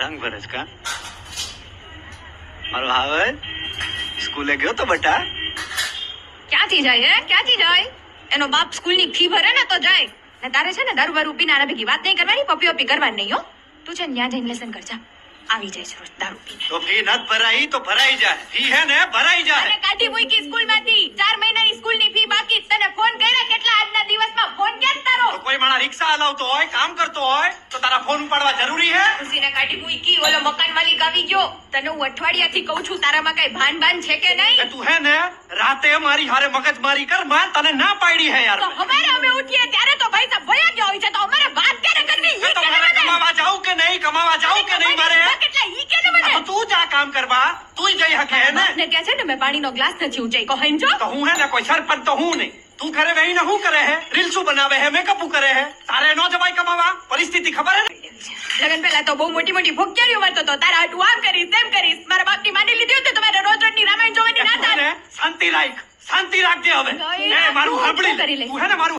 રંગ ભરસ કા મારો હાવે સ્કૂલે ગયો તો બટા? ક્યાંથી જાય હે? ક્યાંથી જાય? એનો બાપ સ્કૂલની ફી ભરે ને તો જાય. ને તારે છે ને દારૂ બારૂ પીને આના ભેગી વાત નહીં કરવાની, પપી પપી કરવાની નહીં હો. તું છે ને ત્યાં જઈને લેસન કરજા. આવી જાય છે રોજ દારૂ પીને. તો ફી નત ભરાઈ તો ભરાઈ જાય. ફી હે ને ભરાઈ જાય. અને કાઢી મૂકી સ્કૂલમાંથી 4 મહિનાની સ્કૂલની ફી બાકી. તને ફોન કર્યા કેટલા આજના દિવસમાં? ફોન ક્યાં તારો? તો કોઈ માણા રિક્ષા હલાવતો હોય, કામ કરતો હોય તો તારા ફોન ઉપાડવા જરૂરી હે? ખુશીને કાઢી મૂકી. ઓલો મકાન માલિક આવી ગયો. તને હું અઠવાડિયાથી કહું છું તારામાં કઈ ભાન છે કે નહીં? તું હે ને રાતે મારી હારે મગજમારી કર, માં તને ના પાડી હે યાર. તો હવારે અમે ઉઠીએ ત્યારે તો ભાઈ સાહેબ ભયા ગયા હોય છે, તો અમારે વાત ક્યારે કરવી? ઈ તો કે મારે મને કમાવા જાઉં કે નહીં, કમાવા જાઉં કે નહીં મારે? કેટલા ઈ કે ને મને. તો તું જા કામ કરવા, તું જઈ હકે હે ને? ને ત્યાં છે ને મેં પાણીનો ગ્લાસ નથી ઊંચાઈ કહો હેંજો. તો હું હે ને કોઈ સરપંચ તો હું નહીં. તું ઘરે બેહીને શું કરે હે? રીલ્સું બનાવે હે, મેકઅપ કરે હે. તારે નો જવાય કમાવા? પરિસ્થિતિ ખબર હે ને? લગન પહેલા તો બહુ મોટી મોટી ભોગિયારીઓ મારતો તો. તારા હાટુ આમ કરીશ તેમ કરીશ. મારા બાપની માની લીધી હોય તો તમારે રોજ રોજની રામાયણ જોવાની ના થાય. શાંતિ રાખ, શાંતિ રાખજે હવે. નહીં, એ મારું તું સાંભળી કરી લે. લે. તું હે ને મારું